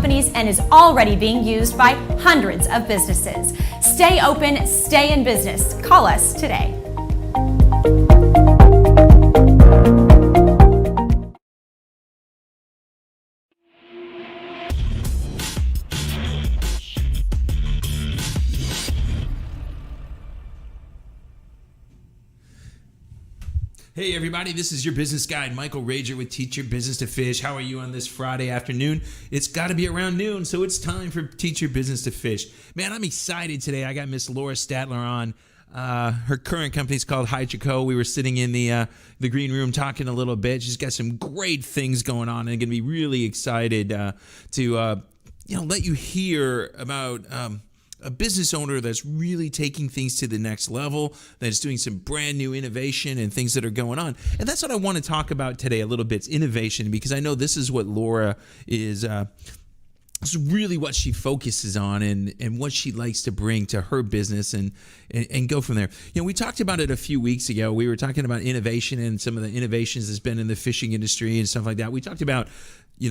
companies and is already being used by hundreds of businesses. Stay open, stay in business. Call us today. Hey everybody, this is your business guide, Michael Rager with Teach Your Business to Fish. How are you on this Friday afternoon? It's got to be around noon, so it's time for Teach Your Business to Fish. Man, I'm excited today. I got Miss Laura Statler on. Her current company is called Hardship. We were sitting in the green room talking a little bit. She's got some great things going on, and I'm going to be really excited to let you hear about a business owner that's really taking things to the next level, that's doing some brand new innovation and things that are going on. And that's what I want to talk about today a little bit, is innovation, because I know this is what Laura is it's really what she focuses on and what she likes to bring to her business and go from there. You know, we talked about it a few weeks ago. We were talking about innovation and some of the innovations that's been in the fishing industry and stuff like that. We talked about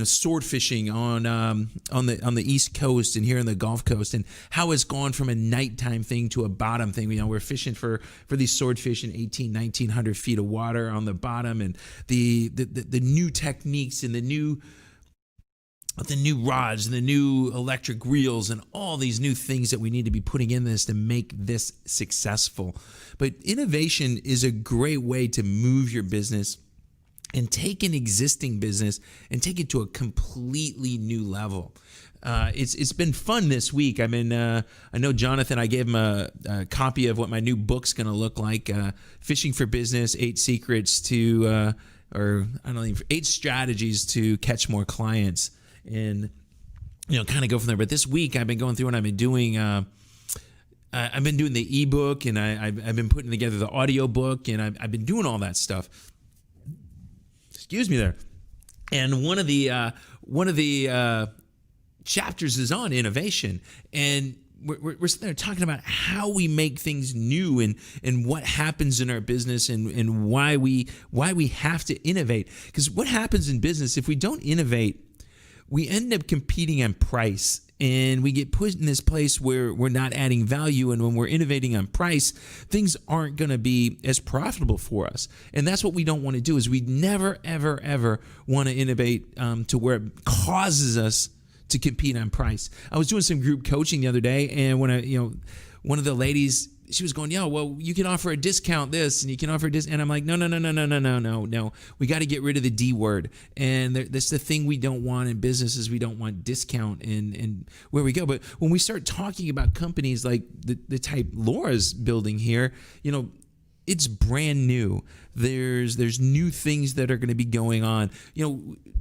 sword fishing on the East Coast and here on the Gulf Coast, and how it's gone from a nighttime thing to a bottom thing. We're fishing for these swordfish in 1900 feet of water on the bottom, and the new techniques and the new rods and the new electric reels and all these new things that we need to be putting in this to make this successful. But innovation is a great way to move your business and take an existing business and take it to a completely new level. It's been fun this week. I know Jonathan, I gave him a copy of what my new book's going to look like, Fishing for Business, 8 Secrets to, 8 Strategies to Catch More Clients. And, kind of go from there. But this week I've been going through and I've been doing the ebook, and I've been putting together the audio book, and I've been doing all that stuff. Excuse me there. And one of the chapters is on innovation, and we're sitting there talking about how we make things new and what happens in our business and why we have to innovate. Because what happens in business, if we don't innovate, we end up competing on price, and we get put in this place where we're not adding value. And when we're innovating on price, things aren't going to be as profitable for us. And that's what we don't want to do. Is we never, ever, ever want to innovate to where it causes us to compete on price. I was doing some group coaching the other day, and when one of the ladies, she was going, you can offer a discount this, and you can offer this. And I'm like, no. We got to get rid of the D word. And that's the thing we don't want in business, is we don't want discount and where we go. But when we start talking about companies like the type Laura's building here, it's brand new. There's new things that are going to be going on.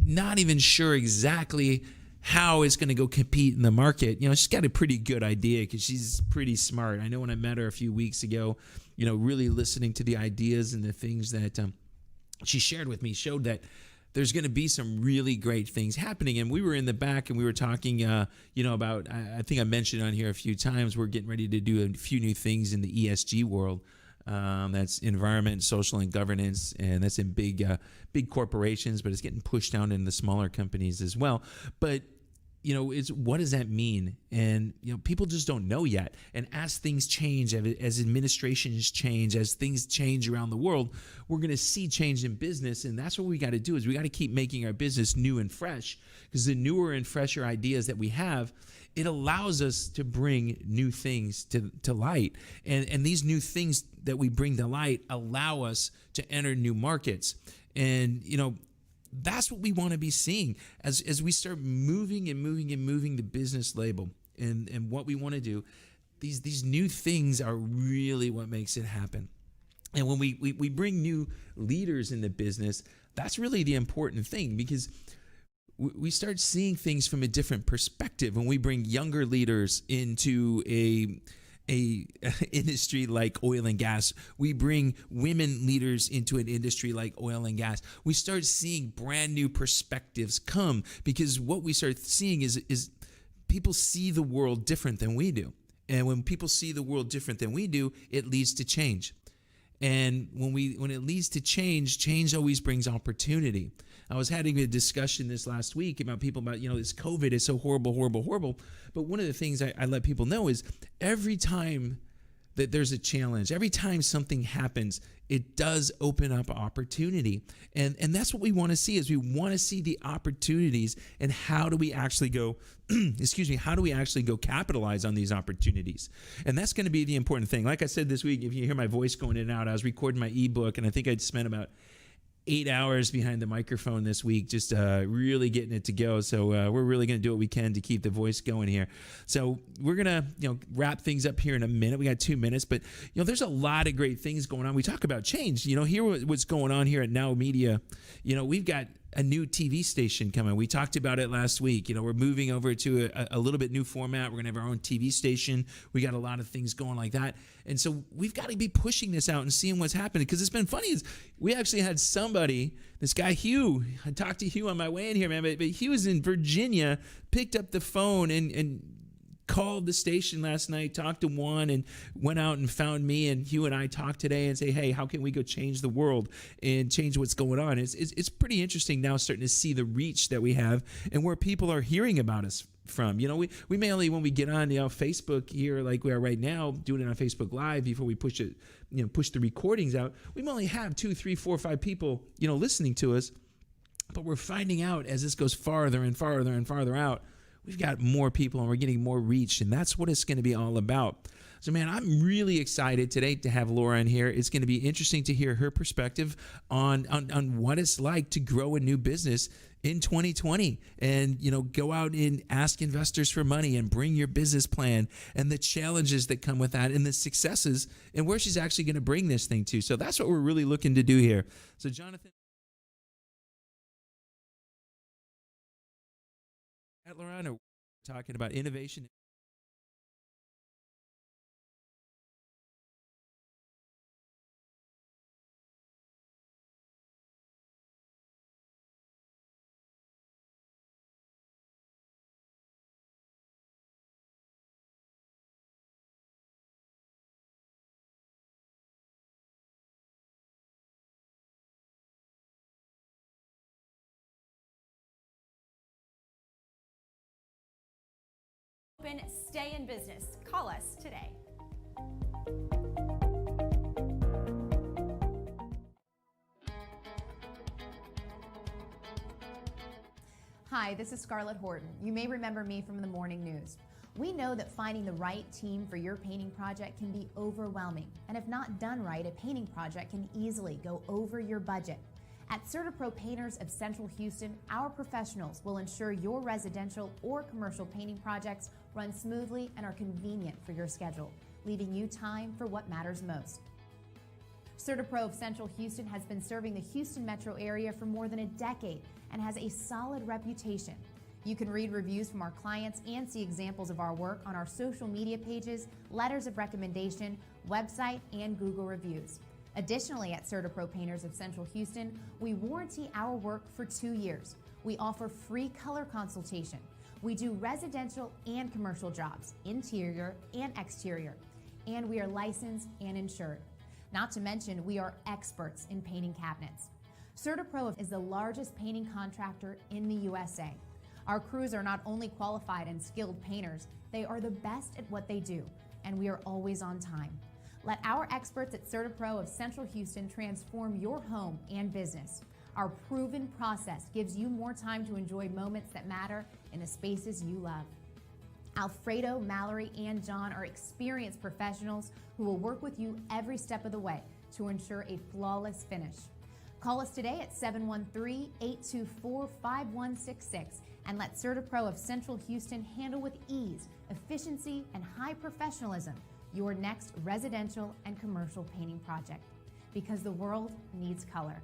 Not even sure exactly how it's going to go compete in the market. She's got a pretty good idea because she's pretty smart. I know when I met her a few weeks ago, really listening to the ideas and the things that she shared with me showed that there's going to be some really great things happening. And we were in the back and we were talking, about, I think I mentioned on here a few times, we're getting ready to do a few new things in the ESG world. That's environment, social, and governance, and that's in big corporations, but it's getting pushed down in the smaller companies as well. But it's what does that mean? And people just don't know yet. And as things change, as administrations change, as things change around the world, we're going to see change in business. And that's what we got to do, is we got to keep making our business new and fresh, because the newer and fresher ideas that we have, it allows us to bring new things to light. And these new things that we bring to light allow us to enter new markets. And, that's what we want to be seeing as we start moving the business label and what we want to do. These new things are really what makes it happen. And when we bring new leaders in the business, that's really the important thing, because we start seeing things from a different perspective. When we bring younger leaders into a industry like oil and gas, we bring women leaders into an industry like oil and gas, we start seeing brand new perspectives come, because what we start seeing is people see the world different than we do. And when people see the world different than we do, it leads to change. And when it leads to change always brings opportunity. I was having a discussion this last week about people about, this COVID is so horrible, horrible, horrible. But one of the things I let people know is every time that there's a challenge, every time something happens, it does open up opportunity. And that's what we want to see, is we want to see the opportunities, and how do we actually go, how do we actually go capitalize on these opportunities? And that's going to be the important thing. Like I said this week, if you hear my voice going in and out, I was recording my ebook, and I think I'd spent about 8 hours behind the microphone this week, just really getting it to go. So we're really going to do what we can to keep the voice going here. So we're going to wrap things up here in a minute. We got 2 minutes, but there's a lot of great things going on. We talk about change. Hear what's going on here at Now Media. We've got a new TV station coming. We talked about it last week. We're moving over to a little bit new format. We're going to have our own TV station. We got a lot of things going like that. And so we've got to be pushing this out and seeing what's happening, because it's been funny. We actually had somebody, this guy Hugh, I talked to Hugh on my way in here, man, but Hugh was in Virginia, picked up the phone and called the station last night, talked to Juan, and went out and found me, and Hugh and I talked today and say, hey, how can we go change the world and change what's going on? It's pretty interesting now, starting to see the reach that we have and where people are hearing about us from. We mainly, when we get on Facebook here, like we are right now, doing it on Facebook Live before we push it, push the recordings out, we only have 2, 3, 4, 5 people, listening to us. But we're finding out, as this goes farther and farther and farther out, we've got more people and we're getting more reach, and that's what it's going to be all about. So, man, I'm really excited today to have Laura in here. It's going to be interesting to hear her perspective on what it's like to grow a new business in 2020, and go out and ask investors for money and bring your business plan, and the challenges that come with that, and the successes, and where she's actually going to bring this thing to. So that's what we're really looking to do here. So, Jonathan, at Lorana, talking about innovation. Open, stay in business. Call us today. Hi, this is Scarlett Horton. You may remember me from the morning news. We know that finding the right team for your painting project can be overwhelming, and if not done right, a painting project can easily go over your budget. At CertaPro Painters of Central Houston, our professionals will ensure your residential or commercial painting projects run smoothly and are convenient for your schedule, leaving you time for what matters most. CertaPro of Central Houston has been serving the Houston metro area for more than a decade and has a solid reputation. You can read reviews from our clients and see examples of our work on our social media pages, letters of recommendation, website, and Google reviews. Additionally, at CertaPro Painters of Central Houston, we warranty our work for 2 years. We offer free color consultation. We do residential and commercial jobs, interior and exterior, and we are licensed and insured. Not to mention, we are experts in painting cabinets. CertaPro is the largest painting contractor in the USA. Our crews are not only qualified and skilled painters, they are the best at what they do, and we are always on time. Let our experts at CertaPro of Central Houston transform your home and business. Our proven process gives you more time to enjoy moments that matter in the spaces you love. Alfredo, Mallory, and John are experienced professionals who will work with you every step of the way to ensure a flawless finish. Call us today at 713-824-5166 and let CertaPro of Central Houston handle with ease, efficiency, and high professionalism your next residential and commercial painting project, because the world needs color.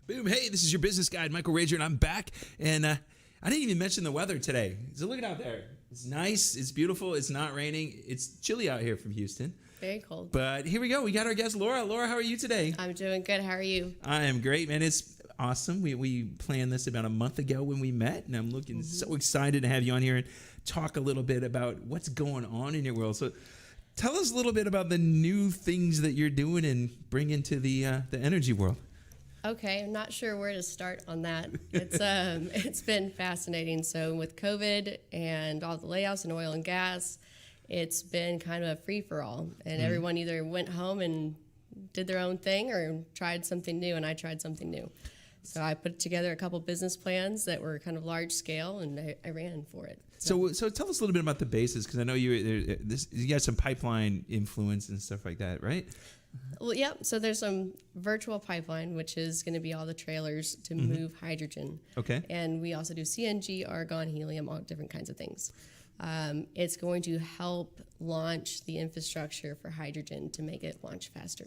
Boom. Hey, this is your business guide, Michael Rager, and I'm back. And I didn't even mention the weather today. So look out there. It's nice. It's beautiful. It's not raining. It's chilly out here from Houston. Very cold. But here we go. We got our guest, Laura. Laura, how are you today? I'm doing good. How are you? I am great, man. awesome. We planned this about a month ago when we met, and I'm looking so excited to have you on here and talk a little bit about what's going on in your world. So tell us a little bit about the new things that you're doing and bringing to the energy world. Okay, I'm not sure where to start on that. It's been fascinating. So with COVID and all the layoffs in oil and gas, it's been kind of a free-for-all, and everyone either went home and did their own thing or tried something new, and I tried something new. So I put together a couple business plans that were kind of large scale, and I ran for it. So tell us a little bit about the bases, because I know you got some pipeline influence and stuff like that, right? Well, yeah. So there's some virtual pipeline, which is going to be all the trailers to move hydrogen. Okay. And we also do CNG, argon, helium, all different kinds of things. It's going to help launch the infrastructure for hydrogen to make it launch faster.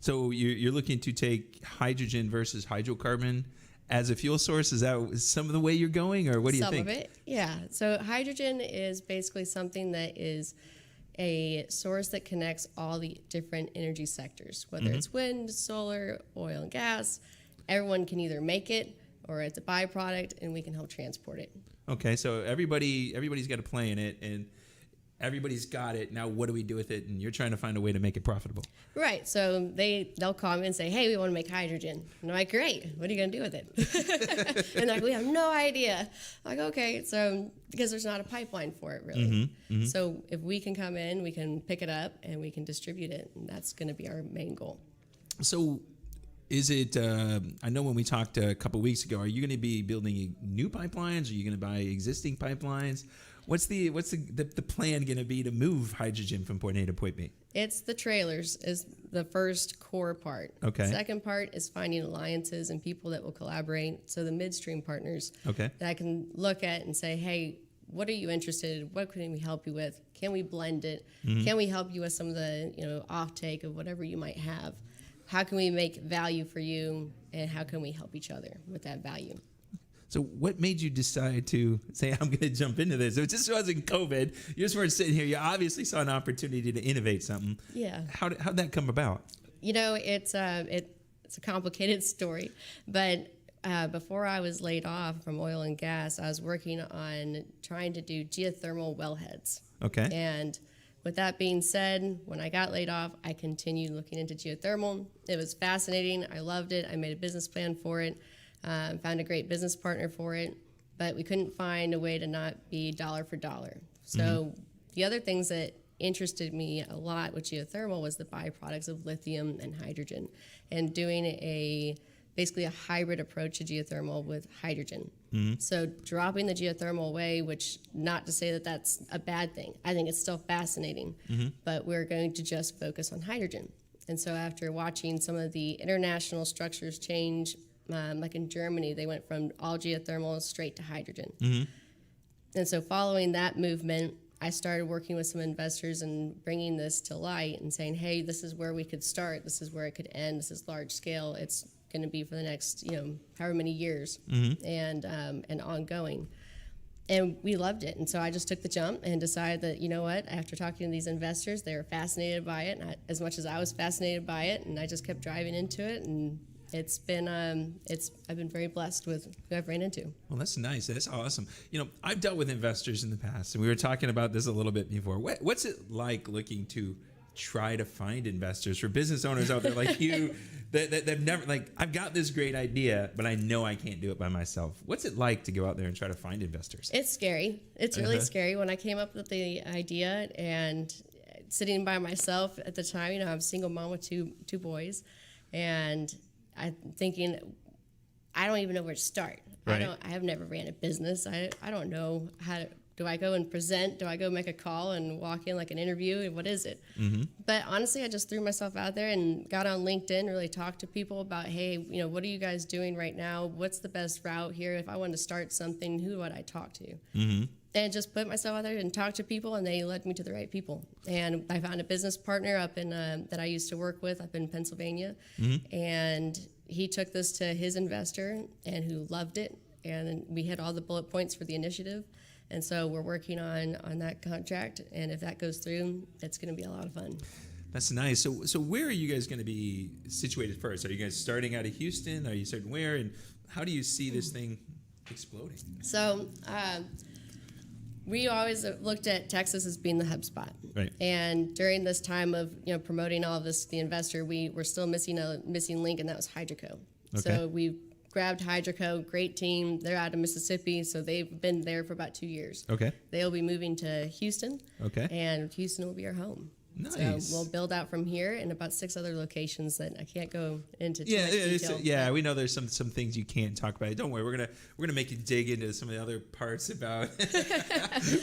So you're looking to take hydrogen versus hydrocarbon as a fuel source? Is that some of the way you're going, or what do you think? Some of it, yeah. So hydrogen is basically something that is a source that connects all the different energy sectors, whether it's wind, solar, oil and gas. Everyone can either make it or it's a byproduct, and we can help transport it. Okay, so everybody's got a play in it, and everybody's got it. Now, what do we do with it? And you're trying to find a way to make it profitable. Right. So they'll call me and say, "Hey, we want to make hydrogen." And I'm like, "Great. What are you going to do with it?" And they're like, "We have no idea." I'm like, "Okay." So because there's not a pipeline for it, really. So if we can come in, we can pick it up and we can distribute it, and that's going to be our main goal. So is it, I know when we talked a couple weeks ago, are you going to be building new pipelines? Are you going to buy existing pipelines? What's the plan going to be to move hydrogen from point A to point B? It's the trailers is the first core part. Okay. Second part is finding alliances and people that will collaborate. So the midstream partners Okay. that I can look at and say, "Hey, what are you interested in? What can we help you with? Can we blend it? Can we help you with some of the offtake of whatever you might have? How can we make value for you, and how can we help each other with that value?" So what made you decide to say, I'm going to jump into this? It just wasn't COVID. You just weren't sitting here. You obviously saw an opportunity to innovate something. Yeah. How'd that come about? It's a complicated story, but before I was laid off from oil and gas, I was working on trying to do geothermal wellheads. Okay. And with that being said, when I got laid off, I continued looking into geothermal. It was fascinating. I loved it. I made a business plan for it. Found a great business partner for it, but we couldn't find a way to not be dollar for dollar. So the other things that interested me a lot with geothermal was the byproducts of lithium and hydrogen, and doing basically a hybrid approach to geothermal with hydrogen. So dropping the geothermal away, which not to say that that's a bad thing. I think it's still fascinating, but we're going to just focus on hydrogen. And so after watching some of the international structures change, like in Germany, they went from all geothermal straight to hydrogen. And so following that movement, I started working with some investors and bringing this to light and saying, "Hey, this is where we could start. This is where it could end. This is large scale. It's going to be for the next, however many years and ongoing." And we loved it. And so I just took the jump and decided that, you know what, after talking to these investors, they were fascinated by it, and as much as I was fascinated by it, and I just kept driving into it. And it's been, I've been very blessed with who I've ran into. Well, that's nice. That's awesome. I've dealt with investors in the past, and we were talking about this a little bit before. What's it like looking to try to find investors for business owners out there like you that they've never, like, I've got this great idea, but I know I can't do it by myself. What's it like to go out there and try to find investors? It's scary. It's really scary. When I came up with the idea and sitting by myself at the time, I'm a single mom with two boys, and I'm thinking, I don't even know where to start. Right. I have never ran a business. I don't know do I go and present? Do I go make a call and walk in like an interview? What is it? But honestly, I just threw myself out there and got on LinkedIn, really talked to people about, hey, what are you guys doing right now? What's the best route here? If I wanted to start something, who would I talk to? And just put myself out there and talk to people, and they led me to the right people. And I found a business partner up in that I used to work with up in Pennsylvania, and he took this to his investor and who loved it, and we hit all the bullet points for the initiative. And so we're working on that contract, and if that goes through, it's going to be a lot of fun. That's nice. So where are you guys going to be situated first? Are you guys starting out of Houston? Are you starting where? And how do you see this thing exploding? So we always looked at Texas as being the hub spot. Right. And during this time of promoting all of this, the investor, we were still missing a missing link, and that was Hydroco. Okay. So we grabbed Hydroco, great team. They're out of Mississippi, so they've been there for about 2 years. Okay. They'll be moving to Houston. Okay. And Houston will be our home. Nice. So we'll build out from here in about 6 other locations that I can't go into too much detail. Yeah, we know there's some things you can't talk about. Don't worry, we're gonna make you dig into some of the other parts about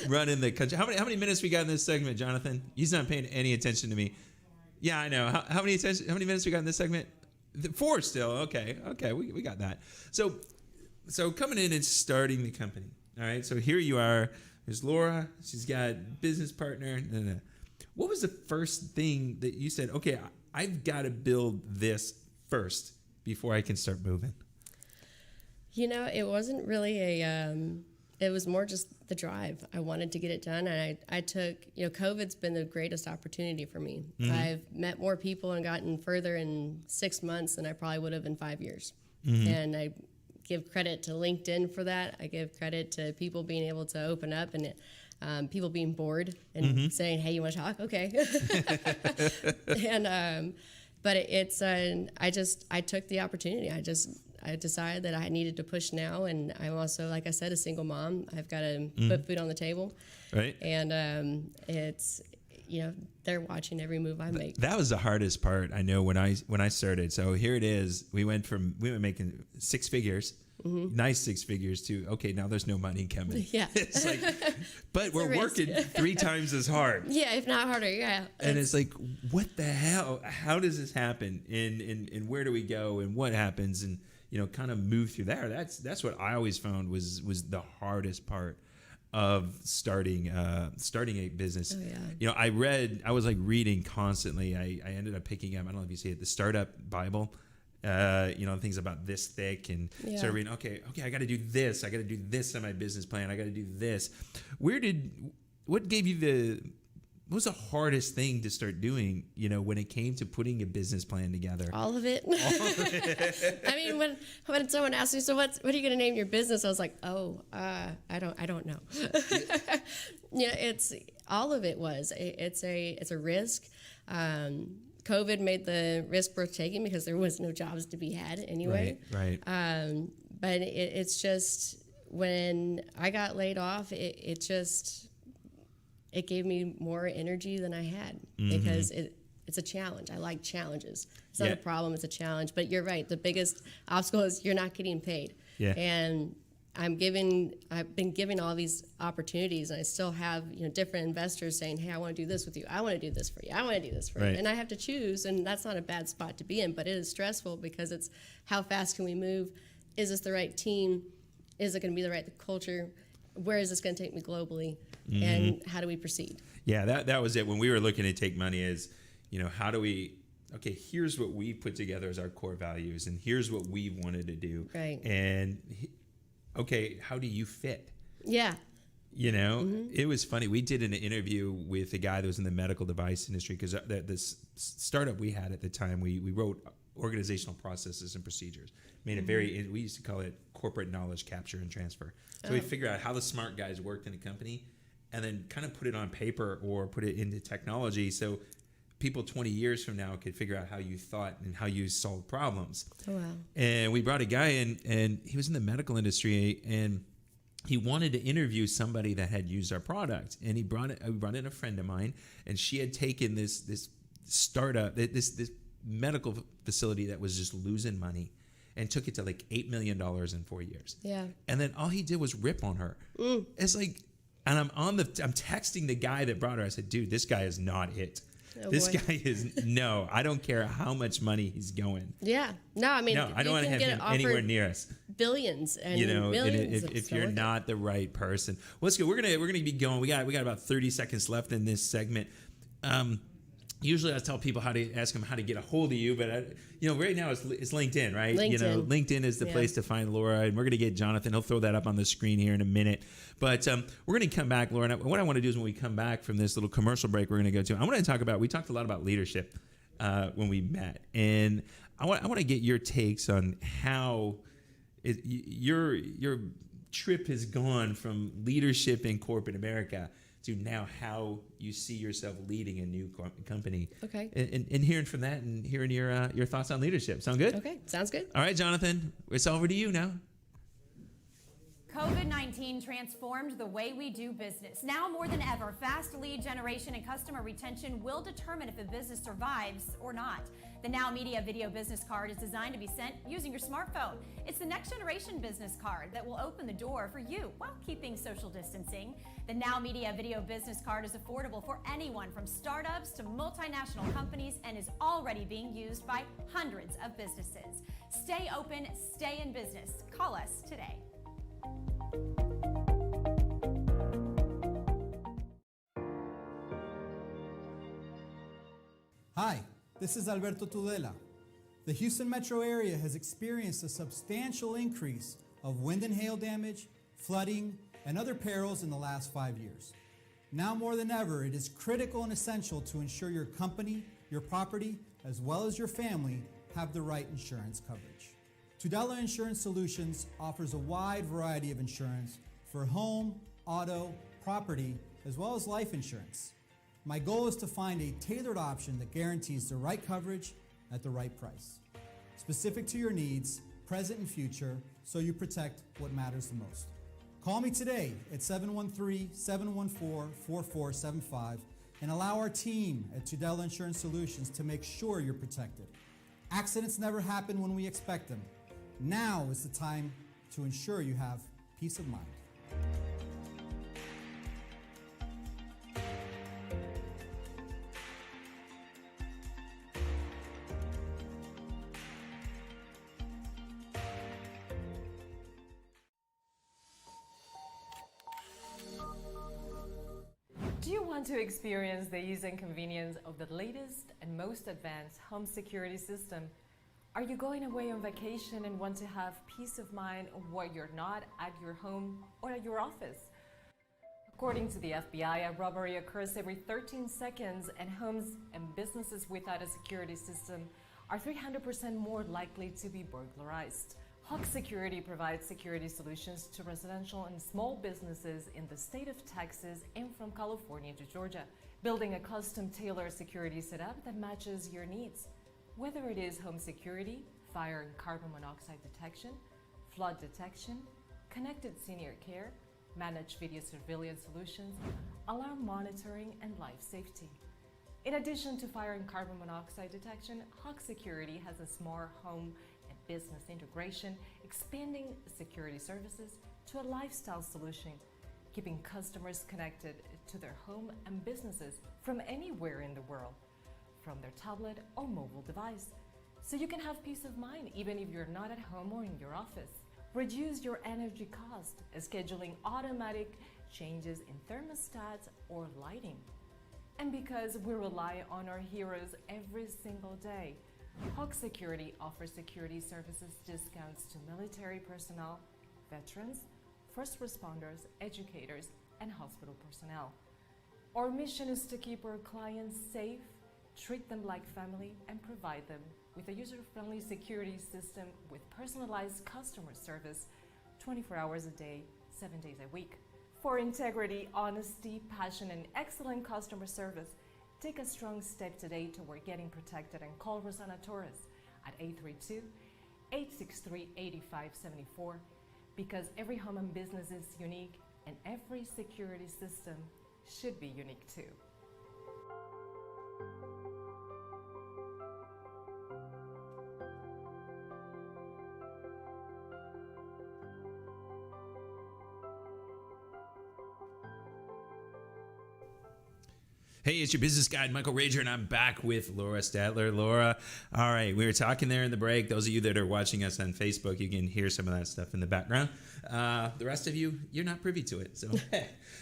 running the country. How many minutes we got in this segment, Jonathan? He's not paying any attention to me. Yeah, I know. How many minutes we got in this segment? 4 still. Okay, we got that. So coming in and starting the company. All right. So here you are. There's Laura. She's got business partner. What was the first thing that you said, okay, I've got to build this first before I can start moving? It wasn't really it was more just the drive. I wanted to get it done. And I took, COVID's been the greatest opportunity for me. Mm-hmm. I've met more people and gotten further in 6 months than I probably would have in 5 years. Mm-hmm. And I give credit to LinkedIn for that. I give credit to people being able to open up and people being bored and mm-hmm. saying, "Hey, you want to talk?" Okay. And but I took the opportunity. I decided that I needed to push now, and I'm also, like I said, a single mom. I've got to put food on the table, right? And it's they're watching every move I make. That was the hardest part. I know when I started. So here it is. We went making 6 figures. Mm-hmm. Nice 6 figures to, okay, now there's no money coming. Yeah. It's like, but we're working 3 times as hard. Yeah, if not harder, yeah. And it's like, what the hell? How does this happen? And where do we go? And what happens? And, kind of move through there. That's what I always found was the hardest part of starting a business. Oh, yeah. I was like reading constantly. I ended up picking up, I don't know if you see it, the Startup Bible. Things about this thick, and started reading, okay, I got to do this. I got to do this on my business plan. I got to do this. What was the hardest thing to start doing, when it came to putting a business plan together? All of it. I mean, when someone asked me, so what are you going to name your business? I was like, I don't know. It's all of it it's a risk. COVID made the risk worth taking because there was no jobs to be had anyway. Right. But it's just, when I got laid off, it gave me more energy than I had, mm-hmm. because it's a challenge. I like challenges. It's not a problem, it's a challenge. But you're right. The biggest obstacle is you're not getting paid. Yeah. And I've been giving all these opportunities, and I still have different investors saying, "Hey, I want to do this with you. I want to do this for you. I want to do this for you." And I have to choose, and that's not a bad spot to be in, but it is stressful because it's, how fast can we move? Is this the right team? Is it going to be the right culture? Where is this going to take me globally? Mm-hmm. And how do we proceed? Yeah, that was it. When we were looking to take money, is how do we? Okay, here's what we put together as our core values, and here's what we wanted to do. Right. And okay, how do you fit? Yeah. Mm-hmm. It was funny. We did an interview with a guy that was in the medical device industry, because this startup we had at the time, we wrote organizational processes and procedures. Made it very, we used to call it corporate knowledge capture and transfer. So we figured out how the smart guys worked in a company, and then kind of put it on paper or put it into technology, so people 20 years from now could figure out how you thought and how you solved problems. Oh, wow. And we brought a guy in, and he was in the medical industry, and he wanted to interview somebody that had used our product. And we brought in a friend of mine, and she had taken this startup, this medical facility that was just losing money, and took it to like $8 million in 4 years. Yeah. And then all he did was rip on her. It's like, and I'm texting the guy that brought her. I said, "Dude, this guy is not it. This guy is, no, I don't care how much money he's going." Yeah. No, I mean, I don't want to have him anywhere near us. Billions and millions. And if you're not the right person. Well, let's go. We're gonna be going. We got about 30 seconds left in this segment. Usually I tell people ask them how to get a hold of you, but right now it's LinkedIn, right? LinkedIn. LinkedIn is the place to find Laura, and we're going to get Jonathan. He'll throw that up on the screen here in a minute. But we're going to come back, Laura. And what I want to do is when we come back from this little commercial break, we're going to go to. I want to we talked a lot about leadership when we met, and I want to get your takes on how your trip has gone from leadership in corporate America to now how you see yourself leading a new company. Okay. And hearing from that and hearing your thoughts on leadership. Sound good? Okay, sounds good. All right, Jonathan, it's over to you now. COVID-19 transformed the way we do business. Now more than ever, fast lead generation and customer retention will determine if a business survives or not. The Now Media Video Business Card is designed to be sent using your smartphone. It's the next generation business card that will open the door for you while keeping social distancing. The Now Media Video Business Card is affordable for anyone from startups to multinational companies and is already being used by hundreds of businesses. Stay open, stay in business. Call us today. Hi, this is Alberto Tudela. The Houston metro area has experienced a substantial increase of wind and hail damage, flooding, and other perils in the last 5 years. Now more than ever, it is critical and essential to ensure your company, your property, as well as your family have the right insurance coverage. Tudela Insurance Solutions offers a wide variety of insurance for home, auto, property, as well as life insurance. My goal is to find a tailored option that guarantees the right coverage at the right price, specific to your needs, present and future, so you protect what matters the most. Call me today at 713-714-4475 and allow our team at Tudela Insurance Solutions to make sure you're protected. Accidents never happen when we expect them. Now is the time to ensure you have peace of mind. Do you want to experience the ease and convenience of the latest and most advanced home security system? Are you going away on vacation and want to have peace of mind while you're not at your home or at your office? According to the FBI, a robbery occurs every 13 seconds, and homes and businesses without a security system are 300% more likely to be burglarized. Hawk Security provides security solutions to residential and small businesses in the state of Texas and from California to Georgia, building a custom-tailored security setup that matches your needs. Whether it is home security, fire and carbon monoxide detection, flood detection, connected senior care, managed video surveillance solutions, alarm monitoring, and life safety. In addition to fire and carbon monoxide detection, Hawk Security has a smart home and business integration, expanding security services to a lifestyle solution, keeping customers connected to their home and businesses from anywhere in the world, from their tablet or mobile device, so you can have peace of mind even if you're not at home or in your office. Reduce your energy cost, scheduling automatic changes in thermostats or lighting. And because we rely on our heroes every single day, Hawk Security offers security services discounts to military personnel, veterans, first responders, educators, and hospital personnel. Our mission is to keep our clients safe, treat them like family, and provide them with a user-friendly security system with personalized customer service 24 hours a day, 7 days a week. For integrity, honesty, passion, and excellent customer service, take a strong step today toward getting protected and call Rosanna Torres at 832-863-8574, because every home and business is unique and every security system should be unique too. Hey, it's your business guide, Michael Rager, and I'm back with Laura Statler. Laura, all right, we were talking there in the break. Those of you that are watching us on Facebook, you can hear some of that stuff in the background. The rest of you, you're not privy to it.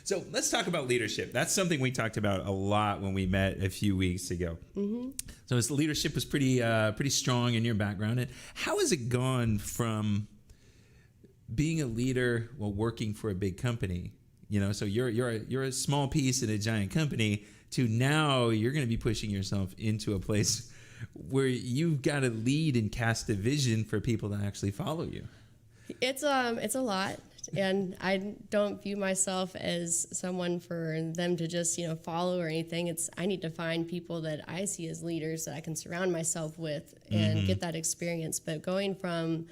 So let's talk about leadership. That's something we talked about a lot when we met a few weeks ago. Mm-hmm. So this leadership was pretty strong in your background. And how has it gone from being a leader while working for a big company? You know, so you're a small piece in a giant company, to now you're going to be pushing yourself into a place where you've got to lead and cast a vision for people to actually follow you. It's a lot, and I don't view myself as someone for them to just follow or anything. I need to find people that I see as leaders that I can surround myself with and get that experience. But going from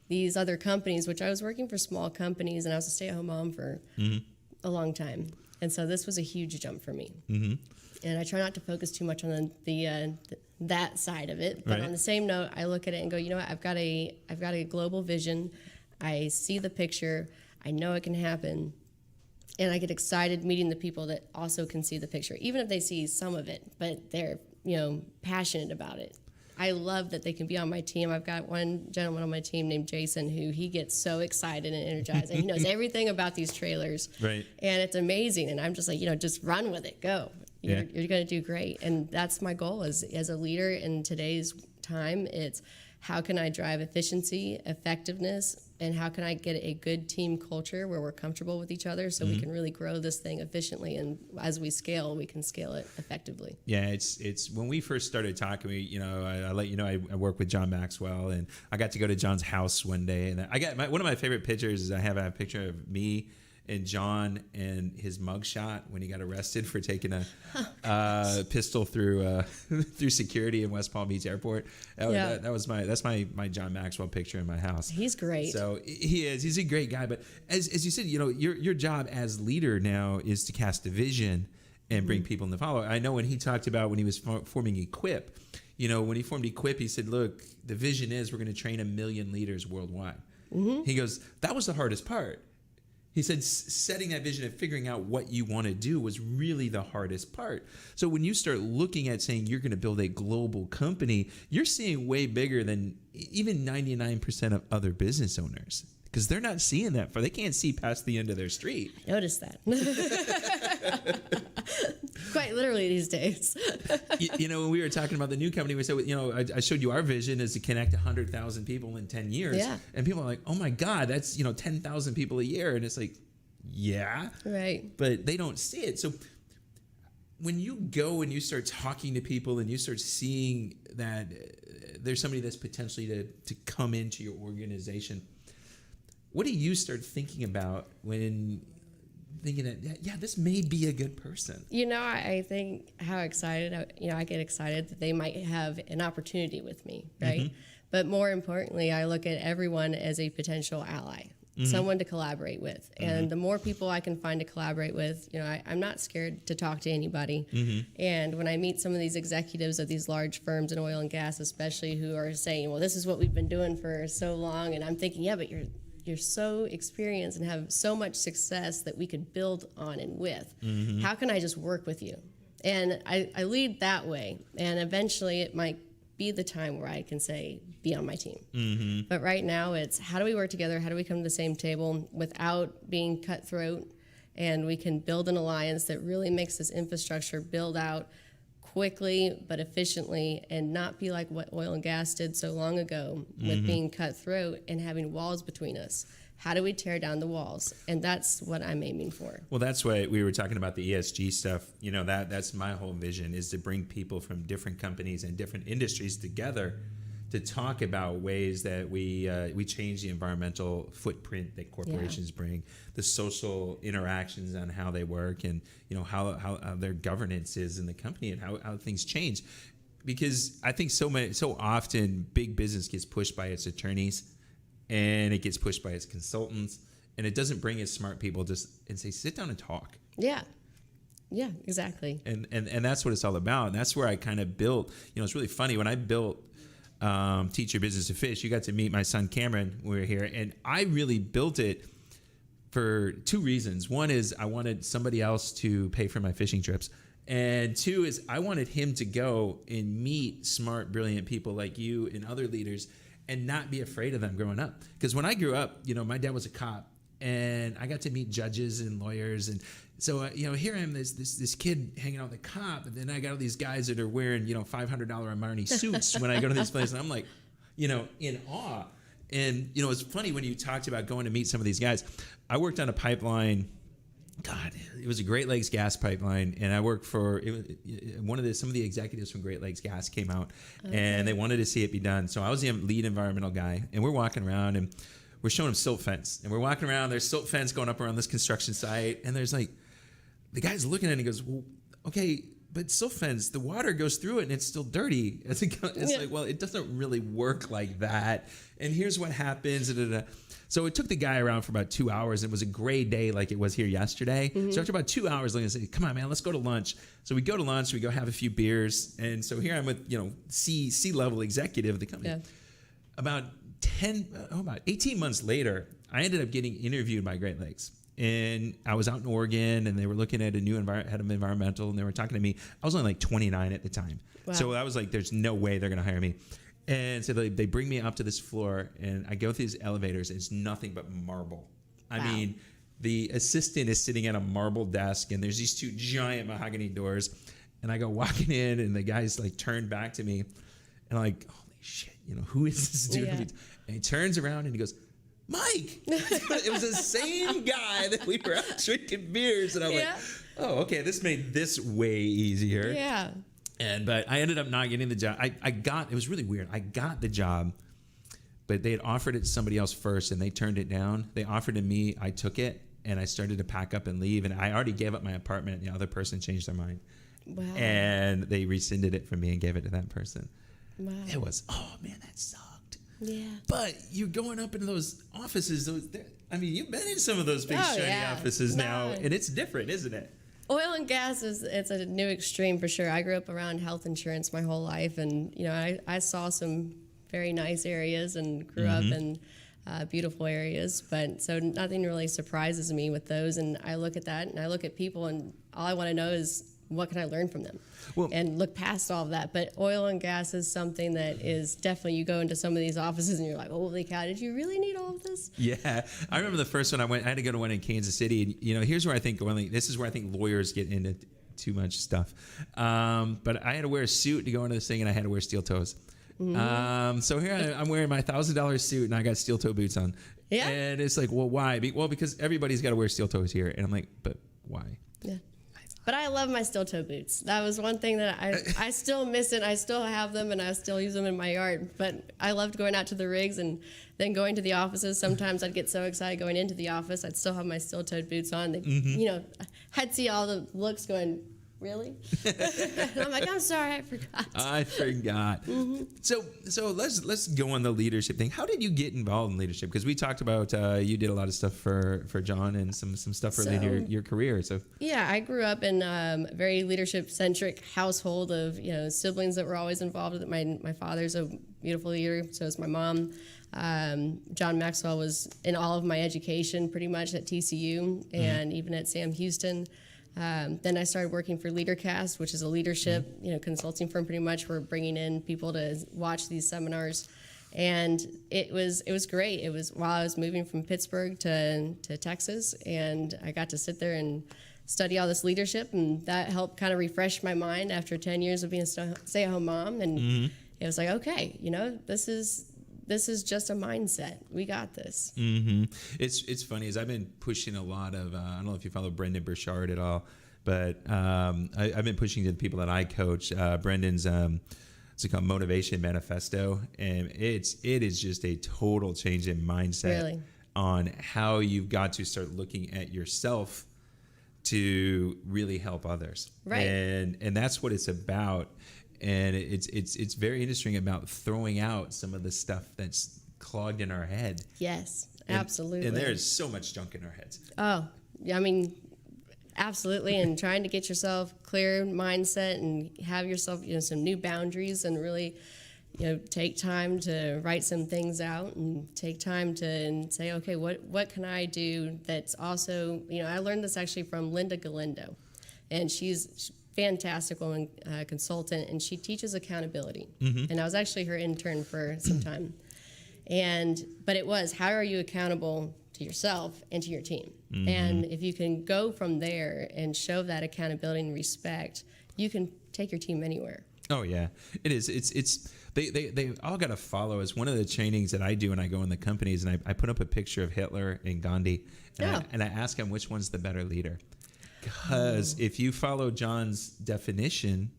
these other companies, which I was working for small companies, and I was a stay-at-home mom for a long time. And so this was a huge jump for me. Mm-hmm. And I try not to focus too much on that side of it. But on the same note, I look at it and go, you know what, I've got a global vision. I see the picture. I know it can happen. And I get excited meeting the people that also can see the picture, even if they see some of it, but they're, passionate about it. I love that they can be on my team. I've got one gentleman on my team named Jason who he gets so excited and energized. And he knows everything about these trailers. Right. And it's amazing. And I'm just like, just run with it. Go. You're going to do great. And that's my goal as a leader in today's time. It's how can I drive efficiency, effectiveness, and how can I get a good team culture where we're comfortable with each other so we can really grow this thing efficiently, and as we scale, we can scale it effectively. Yeah, it's when we first started talking, I let you know I work with John Maxwell, and I got to go to John's house one day, and I got one of my favorite pictures is I have a picture of me and John and his mugshot when he got arrested for taking a pistol through security in West Palm Beach Airport. That's my John Maxwell picture in my house. He's great. So he is. He's a great guy. But as you said, your job as leader now is to cast a vision and bring people in to follow. I know when he talked about when he was forming Equip, when he formed Equip, he said, look, the vision is we're going to train 1 million leaders worldwide. Mm-hmm. He goes, that was the hardest part. He said setting that vision and figuring out what you want to do was really the hardest part. So when you start looking at saying you're going to build a global company, you're seeing way bigger than even 99% of other business owners, because they're not seeing that far. They can't see past the end of their street. I noticed that. Quite literally these days. When we were talking about the new company, we said, I showed you our vision is to connect 100,000 people in 10 years. Yeah. And people are like, oh my God, that's, 10,000 people a year. And it's like, yeah. Right. But they don't see it. So when you go and you start talking to people and you start seeing that there's somebody that's potentially to come into your organization, what do you start thinking about when thinking that, this may be a good person? I think how excited, I get excited that they might have an opportunity with me, right? Mm-hmm. But more importantly, I look at everyone as a potential ally, someone to collaborate with. Mm-hmm. And the more people I can find to collaborate with, I'm not scared to talk to anybody. Mm-hmm. And when I meet some of these executives of these large firms in oil and gas, especially, who are saying, well, this is what we've been doing for so long. And I'm thinking, yeah, but you're so experienced and have so much success that we could build on and with. Mm-hmm. How can I just work with you? And I lead that way. And eventually it might be the time where I can say, be on my team. Mm-hmm. But right now it's how do we work together? How do we come to the same table without being cutthroat? And we can build an alliance that really makes this infrastructure build out quickly but efficiently, and not be like what oil and gas did so long ago with being cutthroat and having walls between us. How do we tear down the walls? And that's what I'm aiming for. Well, that's why we were talking about the ESG stuff. That's my whole vision, is to bring people from different companies and different industries together to talk about ways that we change the environmental footprint that corporations bring, the social interactions on how they work, and how their governance is in the company, and how things change. Because I think so often big business gets pushed by its attorneys, and it gets pushed by its consultants, and it doesn't bring its smart people and say, sit down and talk. Yeah. Yeah, exactly. And that's what it's all about. And that's where I kind of built. It's really funny when I built Teach Your Business to Fish. You got to meet my son Cameron when we were here, and I really built it for two reasons. One is I wanted somebody else to pay for my fishing trips, And two is I wanted him to go and meet smart, brilliant people like you and other leaders and not be afraid of them growing up. Because when I grew up, my dad was a cop and I got to meet judges and lawyers. And so, here I am, this kid hanging out with a cop. And then I got all these guys that are wearing, $500 Armani suits when I go to these places. And I'm like, in awe. And, it's funny when you talked about going to meet some of these guys. I worked on a pipeline. God, it was a Great Lakes gas pipeline, and I worked for some of the executives from Great Lakes Gas came out, and they wanted to see it be done. So I was the lead environmental guy, and we're walking around, and we're showing them silt fence, and we're walking around. There's silt fence going up around this construction site, and there's like the guy's looking at it, and he goes, "Well, okay, but silt fence, the water goes through it, and it's still dirty." It's like, well, it doesn't really work like that. And here's what happens. So it took the guy around for about 2 hours. It was a gray day like it was here yesterday. Mm-hmm. So after about 2 hours, I said, come on, man, let's go to lunch. So we go to lunch, we go have a few beers. And so here I'm with, C-level executive of the company. Yeah. About 18 months later, I ended up getting interviewed by Great Lakes. And I was out in Oregon, and they were looking at a new head of environmental, and they were talking to me. I was only like 29 at the time. Wow. So I was like, there's no way they're going to hire me. And so they bring me up to this floor, and I go through these elevators, and it's nothing but marble. I mean, the assistant is sitting at a marble desk, and there's these two giant mahogany doors. And I go walking in, and the guy's like turned back to me, and I'm like, holy shit, who is this dude? Yeah. And he turns around, and he goes, Mike. It was the same guy that we were out drinking beers, and I'm like, oh, okay, this made this way easier. Yeah. But I ended up not getting the job. It was really weird. I got the job, but they had offered it to somebody else first, and they turned it down. They offered it to me. I took it, and I started to pack up and leave. And I already gave up my apartment, and the other person changed their mind. Wow. And they rescinded it from me and gave it to that person. Wow. It was, oh, man, that sucked. Yeah. But you're going up into those offices. You've been in some of those big, shiny offices now, and it's different, isn't it? Oil and gas it's a new extreme for sure. I grew up around health insurance my whole life, and I saw some very nice areas and grew up in beautiful areas. But so nothing really surprises me with those. And I look at that, and I look at people, and all I want to know is what can I learn from them, and look past all of that. But oil and gas is something that is definitely, you go into some of these offices and you're like, holy cow, did you really need all of this? Yeah. I remember the first one I had to go to one in Kansas City. And, here's where I think lawyers get into too much stuff. But I had to wear a suit to go into this thing, and I had to wear steel toes. Mm-hmm. So here I'm wearing my $1,000 suit, and I got steel toe boots on. Yeah. And it's like, well, why? Well, because everybody's got to wear steel toes here. And I'm like, but why? Yeah. But I love my steel toe boots. That was one thing that I still miss it. I still have them, and I still use them in my yard. But I loved going out to the rigs and then going to the offices. Sometimes I'd get so excited going into the office, I'd still have my steel-toed boots on. I'd see all the looks going, really? And I'm like, I'm sorry, I forgot. Mm-hmm. So let's go on the leadership thing. How did you get involved in leadership? Because we talked about you did a lot of stuff for John and some stuff early in your career. So yeah, I grew up in a very leadership-centric household of siblings that were always involved. My father's a beautiful leader, so is my mom. John Maxwell was in all of my education pretty much at TCU and even at Sam Houston. Then I started working for LeaderCast, which is a leadership consulting firm pretty much. We're bringing in people to watch these seminars. And it was great. It was while I was moving from Pittsburgh to Texas, and I got to sit there and study all this leadership, and that helped kind of refresh my mind after 10 years of being a stay-at-home mom. And it was like, okay, this is just a mindset. We got this. Mm-hmm. It's funny, as I've been pushing a lot of, I don't know if you follow Brendan Burchard at all, but I've been pushing to the people that I coach. Brendan's, it's called Motivation Manifesto, and it is just a total change in mindset on how you've got to start looking at yourself to really help others. Right. And that's what it's about. And it's very interesting about throwing out some of the stuff that's clogged in our head. Yes, absolutely. And there's so much junk in our heads. Oh, I mean, absolutely. And trying to get yourself clear mindset and have yourself, some new boundaries, and really, take time to write some things out and take time to say, okay, what can I do that's also, I learned this actually from Linda Galindo. And she's fantastic woman consultant, and she teaches accountability. And I was actually her intern for some time. But it was, how are you accountable to yourself and to your team? And if you can go from there and show that accountability and respect, you can take your team anywhere. Oh yeah, it is. They all got to follow us. One of the trainings that I do when I go in the companies, and I put up a picture of Hitler and Gandhi, and I ask them which one's the better leader. Because if you follow John's definition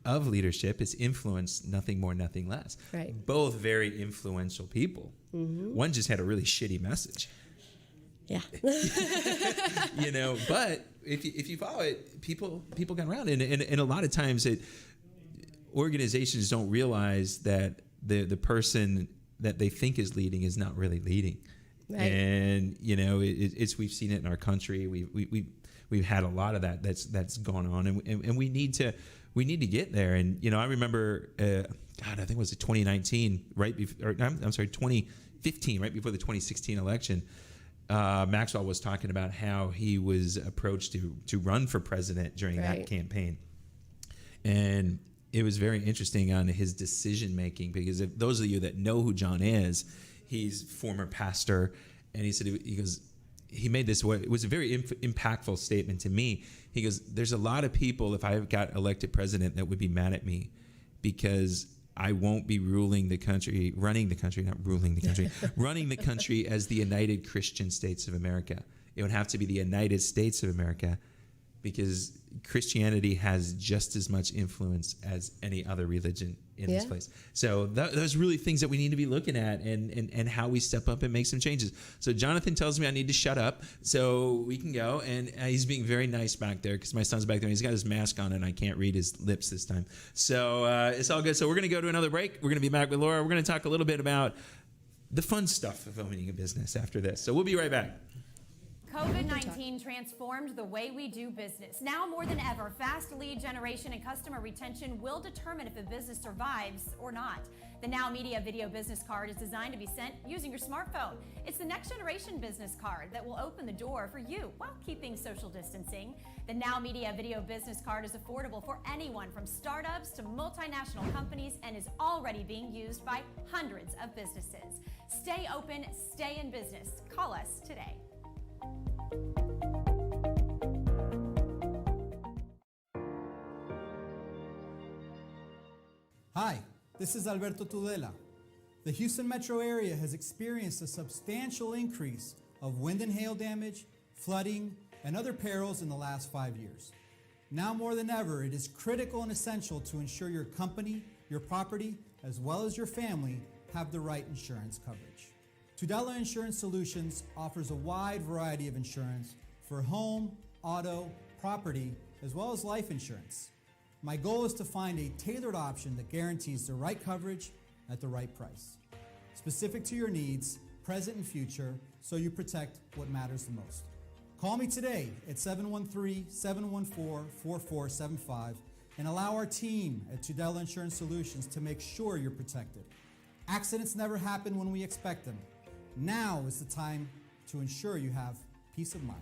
of leadership, it's influence, nothing more, nothing less. Right. Both very influential people. One just had a really shitty message. Yeah. But if you follow it, people get around, and a lot of times organizations don't realize that the person that they think is leading is not really leading. Right. And we've seen it in our country. We've had a lot of that's gone on, and we need to get there. And I remember, I think it was 2019, 2015, right before the 2016 election. Maxwell was talking about how he was approached to run for president during that campaign, and it was very interesting on his decision making, because if those of you that know who John is, he's former pastor, and he said he made this, it was a very impactful statement to me. He goes, there's a lot of people, if I got elected president, that would be mad at me because I won't be running the country as the United Christian States of America. It would have to be the United States of America, because Christianity has just as much influence as any other religion in this place. So those are really things that we need to be looking at, and how we step up and make some changes. So Jonathan tells me I need to shut up so we can go, and he's being very nice back there because my son's back there and he's got his mask on and I can't read his lips this time. So it's all good. So we're going to go to another break. We're going to be back with Laura. We're going to talk a little bit about the fun stuff of owning a business after this. So we'll be right back. COVID-19 transformed the way we do business. Now more than ever, fast lead generation and customer retention will determine if a business survives or not. The Now Media Video Business Card is designed to be sent using your smartphone. It's the next generation business card that will open the door for you while keeping social distancing. The Now Media Video Business Card is affordable for anyone from startups to multinational companies and is already being used by hundreds of businesses. Stay open, stay in business. Call us today. Hi, this is Alberto Tudela. The Houston metro area has experienced a substantial increase of wind and hail damage, flooding, and other perils in the last 5 years. Now more than ever, it is critical and essential to ensure your company, your property, as well as your family have the right insurance coverage. Tudela Insurance Solutions offers a wide variety of insurance for home, auto, property, as well as life insurance. My goal is to find a tailored option that guarantees the right coverage at the right price, specific to your needs, present and future, so you protect what matters the most. Call me today at 713-714-4475 and allow our team at Tudela Insurance Solutions to make sure you're protected. Accidents never happen when we expect them. Now is the time to ensure you have peace of mind.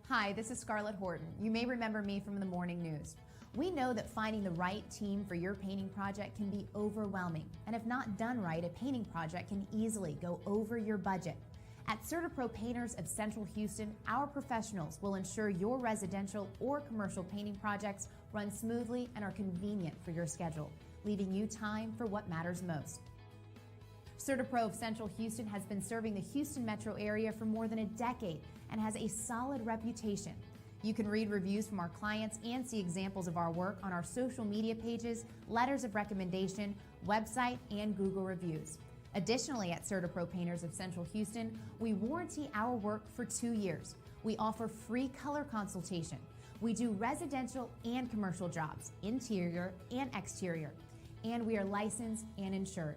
Hi, this is Scarlett Horton. You may remember me from the morning news. We know that finding the right team for your painting project can be overwhelming, and if not done right, a painting project can easily go over your budget. At CertaPro Painters of Central Houston, our professionals will ensure your residential or commercial painting projects run smoothly and are convenient for your schedule, leaving you time for what matters most. CertaPro of Central Houston has been serving the Houston metro area for more than a decade and has a solid reputation. You can read reviews from our clients and see examples of our work on our social media pages, letters of recommendation, website, and Google reviews. Additionally, at CertaPro Painters of Central Houston, we warranty our work for 2 years. We offer free color consultation. We do residential and commercial jobs, interior and exterior, and we are licensed and insured.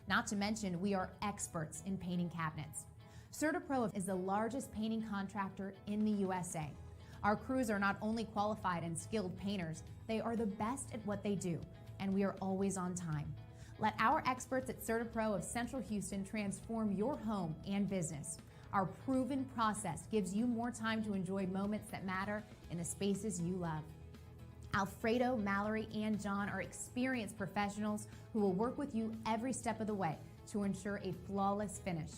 Not to mention, we are experts in painting cabinets. CertaPro is the largest painting contractor in the USA. Our crews are not only qualified and skilled painters, they are the best at what they do, and we are always on time. Let our experts at CertaPro of Central Houston transform your home and business. Our proven process gives you more time to enjoy moments that matter in the spaces you love. Alfredo, Mallory, and John are experienced professionals who will work with you every step of the way to ensure a flawless finish.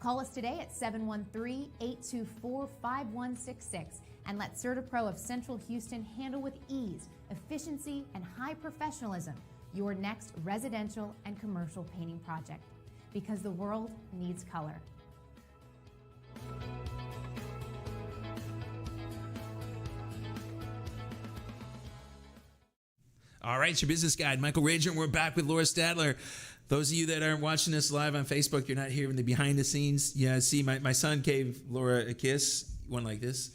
Call us today at 713-824-5166 and let CertaPro of Central Houston handle with ease, efficiency, and high professionalism your next residential and commercial painting project, because the world needs color. All right, it's your business guide, Michael Rager, and we're back with Laura Stadler. Those of you that aren't watching us live on Facebook, you're not hearing the behind the scenes. Yeah, see, my son gave Laura a kiss, one like this.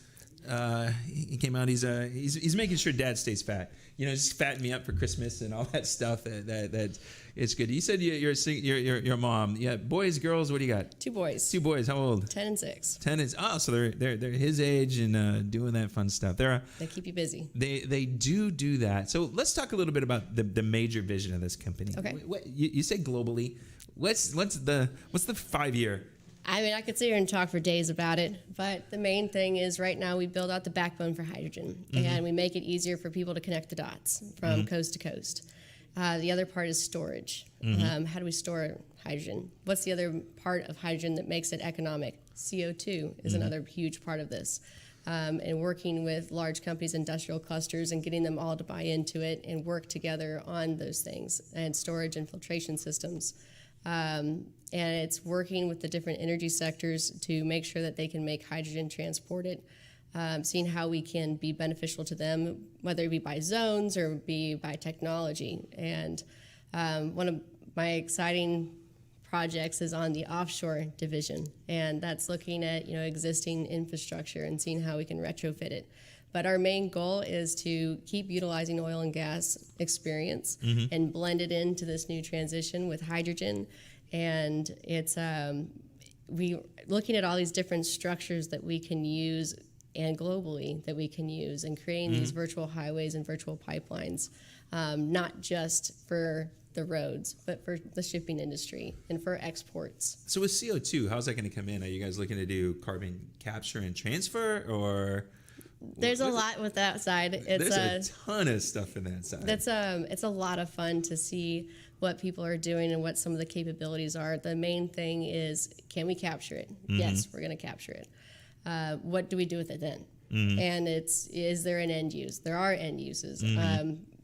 He came out. He's making sure Dad stays fat. You know, just fatten me up for Christmas and all that stuff. That it's good. You said you're a mom. Yeah, boys, girls. What do you got? 2 boys. 2 boys. How old? 10 and 6. 10 is so they're his age and doing that fun stuff. They keep you busy. They do that. So let's talk a little bit about the major vision of this company. Okay. You say globally. What's the 5-year? I mean, I could sit here and talk for days about it, but the main thing is right now we build out the backbone for hydrogen, and we make it easier for people to connect the dots from coast to coast. The other part is storage. How do we store hydrogen? What's the other part of hydrogen that makes it economic? CO2 is another huge part of this. And working with large companies, industrial clusters, and getting them all to buy into it and work together on those things, and storage and filtration systems. And it's working with the different energy sectors to make sure that they can make hydrogen transported, seeing how we can be beneficial to them, whether it be by zones or be by technology. And one of my exciting projects is on the offshore division, and that's looking at existing infrastructure and seeing how we can retrofit it. But our main goal is to keep utilizing oil and gas experience and blend it into this new transition with hydrogen. And it's we looking at all these different structures that we can use and globally that we can use, and creating these virtual highways and virtual pipelines, not just for the roads, but for the shipping industry and for exports. So with CO2, how's that going to come in? Are you guys looking to do carbon capture and transfer, or? There's a lot with that side. There's a ton of stuff in that side. It's a lot of fun to see what people are doing and what some of the capabilities are. The main thing is, can we capture it? Yes, we're going to capture it. What do we do with it then? And is there an end use? There are end uses.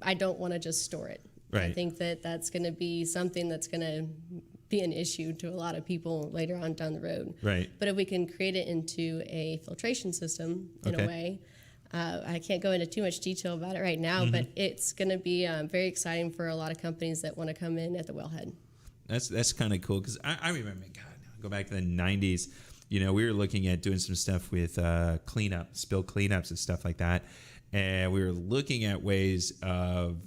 I don't want to just store it. Right. I think that's going to be something that's going to be an issue to a lot of people later on down the road. Right. But if we can create it into a filtration system in a way, I can't go into too much detail about it right now, but it's going to be very exciting for a lot of companies that want to come in at the wellhead. That's kind of cool, because I remember, go back to the 90s. We were looking at doing some stuff with spill cleanups and stuff like that, and we were looking at ways of.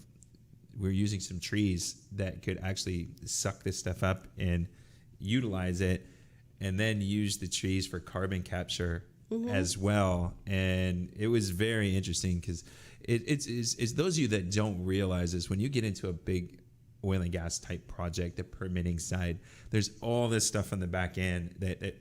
We were using some trees that could actually suck this stuff up and utilize it, and then use the trees for carbon capture as well. And it was very interesting, because it's those of you that don't realize this, when you get into a big oil and gas type project, the permitting side, there's all this stuff on the back end that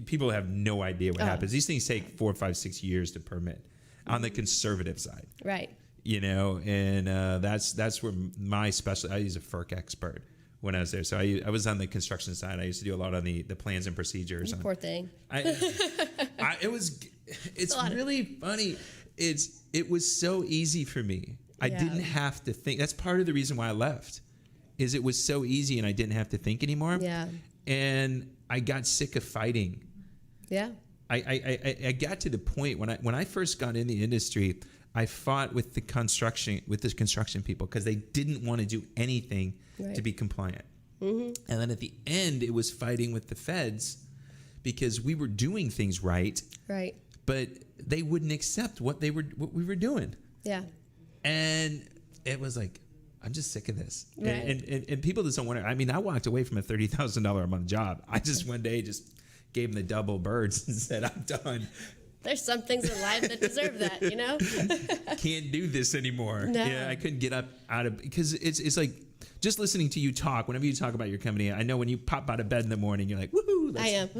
people have no idea what happens. These things take 4, 5, 6 years to permit on the conservative side. Right. And that's where my specialty. I use a FERC expert when I was there. So I was on the construction side. I used to do a lot on the plans and procedures. Poor thing. It's really funny. It was so easy for me. I didn't have to think. That's part of the reason why I left, is it was so easy and I didn't have to think anymore. Yeah. And I got sick of fighting. Yeah. I got to the point when I first got in the industry, I fought with the construction people, because they didn't want to do anything to be compliant. And then at the end, it was fighting with the feds, because we were doing things right, but they wouldn't accept what we were doing. Yeah. And it was like, I'm just sick of this. Right. And people just don't want to. I mean, I walked away from a $30,000 a month job. I just one day just gave them the double birds and said, I'm done. there's some things in life that deserve that, you know? Can't do this anymore. No. Yeah, I couldn't get up out of, because it's like just listening to you talk. Whenever you talk about your company, I know when you pop out of bed in the morning, you're like, woohoo! I am.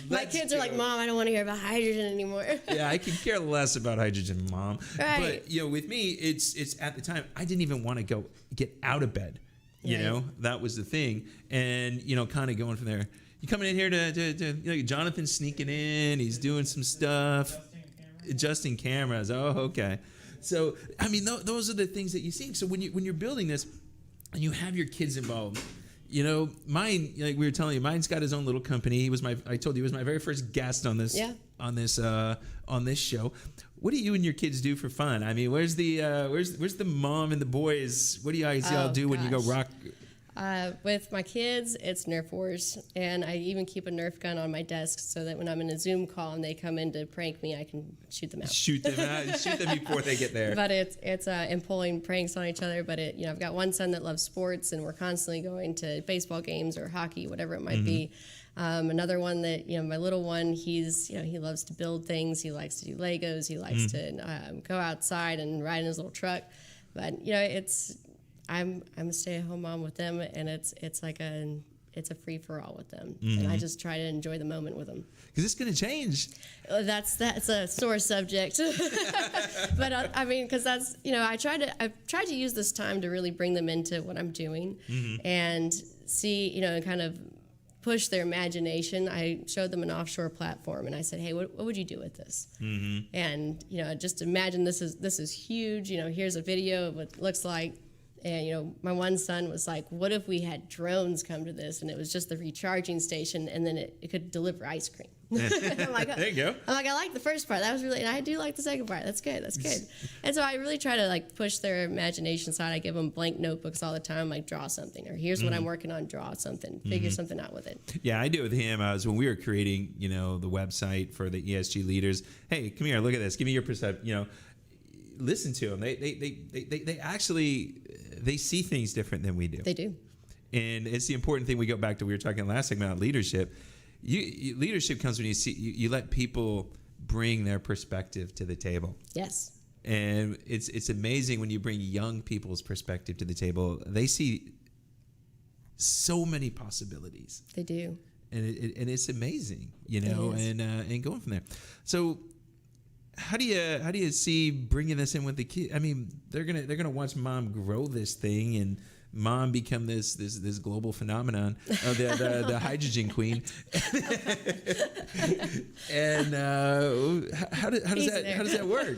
My kids are like, Mom, I don't want to hear about hydrogen anymore. Yeah, I can care less about hydrogen, Mom. Right. But with me, it's at the time I didn't even want to go get out of bed. You Right. know, that was the thing, and kind of going from there. You coming in here to Jonathan's sneaking in. He's doing some stuff, adjusting cameras. Oh, okay. So I mean, those are the things that you see. So when you're building this, and you have your kids involved. Mine, like we were telling you, mine's got his own little company. I told you, he was my very first guest on this, Yeah. on this show. What do you and your kids do for fun? I mean, where's the mom and the boys? What do you guys all do when you go rock? With my kids, it's Nerf Wars, and I even keep a Nerf gun on my desk so that when I'm in a Zoom call and they come in to prank me, I can shoot them out. Shoot them before they get there. But it's and pulling pranks on each other. But I've got one son that loves sports, and we're constantly going to baseball games or hockey, whatever it might be. Another one that my little one, he loves to build things. He likes to do Legos. He likes to go outside and ride in his little truck. But I'm a stay-at-home mom with them, and it's a free-for-all with them, and I just try to enjoy the moment with them. Because it's going to change. That's a sore subject, but I mean, because that's I've tried to use this time to really bring them into what I'm doing, and see and kind of push their imagination. I showed them an offshore platform, and I said, "Hey, what would you do with this?" And just imagine this is huge. Here's a video of what it looks like. And, my one son was like, what if we had drones come to this and it was just the recharging station and then it could deliver ice cream? I'm like, there you go. I'm like, I like the first part. That was really, and I do like the second part. That's good. And so I really try to push their imagination side. I give them blank notebooks all the time, like draw something, or here's what I'm working on, draw something, figure something out with it. Yeah, I do it with him. When we were creating, the website for the ESG leaders. Hey, come here, look at this. Give me your perception. Listen to them. They actually they see things different than we do. They do. And it's the important thing. We go back to, we were talking last segment about leadership. Leadership comes when you let people bring their perspective to the table. Yes. And it's amazing when you bring young people's perspective to the table. They see so many possibilities. They do. And it's amazing, and going from there. So how do you see bringing this in with the kids? I mean, they're gonna watch mom grow this thing and mom become this global phenomenon of the hydrogen queen. And how does that work?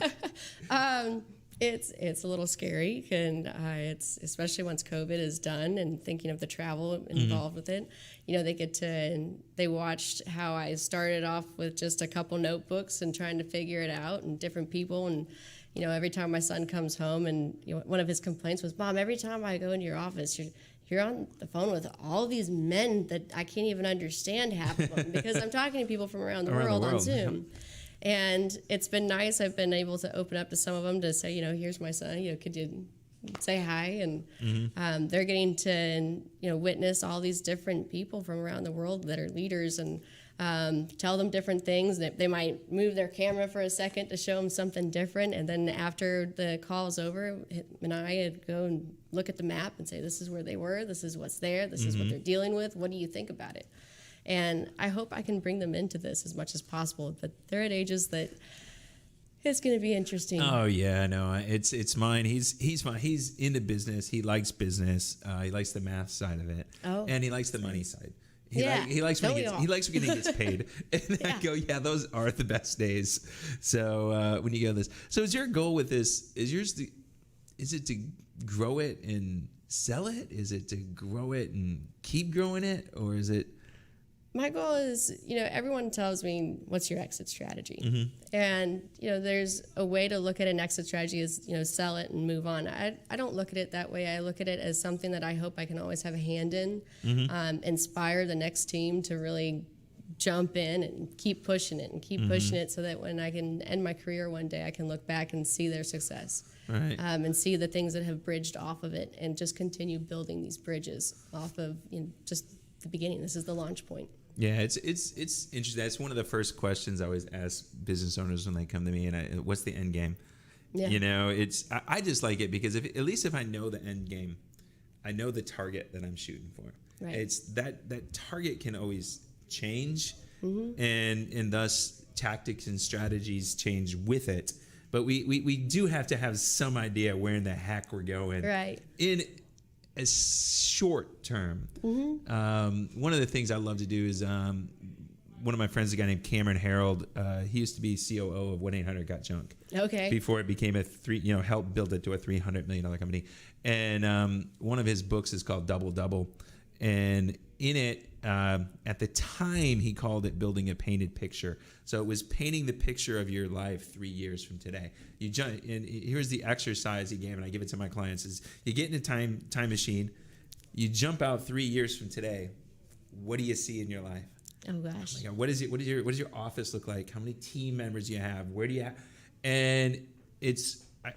It's a little scary, and it's especially once COVID is done and thinking of the travel involved with it. They watched how I started off with just a couple notebooks and trying to figure it out and different people. And, every time my son comes home and one of his complaints was, Mom, every time I go into your office, you're on the phone with all these men that I can't even understand half of them because I'm talking to people from around the world on Zoom. And it's been nice. I've been able to open up to some of them to say, here's my son, could you say hi? And they're getting to, witness all these different people from around the world that are leaders and tell them different things. They might move their camera for a second to show them something different. And then after the call is over, him and I would go and look at the map and say, this is where they were. This is what's there. This is what they're dealing with. What do you think about it? And I hope I can bring them into this as much as possible. But they're at ages that it's going to be interesting. Oh yeah, no, it's mine. He's fine. He's into business. He likes business. He likes the math side of it, and he likes the money side. He likes when he likes when he gets paid. And I go, yeah, those are the best days. So when you go this, so is your goal with this? Is it to grow it and sell it? Is it to grow it and keep growing it, or is it? My goal is, everyone tells me, what's your exit strategy? And, there's a way to look at an exit strategy is, sell it and move on. I don't look at it that way. I look at it as something that I hope I can always have a hand in, inspire the next team to really jump in and keep pushing it pushing it so that when I can end my career one day, I can look back and see their success. Right. And see the things that have bridged off of it and just continue building these bridges off of just the beginning. This is the launch point. Yeah, it's interesting. That's one of the first questions I always ask business owners when they come to me, and what's the end game? Yeah. You know, I just like it because at least if I know the end game, I know the target that I'm shooting for. Right. It's that target can always change, and thus tactics and strategies change with it. But we do have to have some idea where in the heck we're going. Right. In a short term. One of the things I love to do is one of my friends, a guy named Cameron Harold, he used to be COO of 1-800-GOT-JUNK. Okay. Before it became helped build it to a $300 million company. And one of his books is called Double Double. And in it, at the time, he called it Building a Painted Picture. So it was painting the picture of your life 3 years from today. And here's the exercise he gave, and I give it to my clients, is you get in a time machine, you jump out 3 years from today. What do you see in your life? Oh gosh. Oh my God, what does your office look like? How many team members do you have? Where do you have? And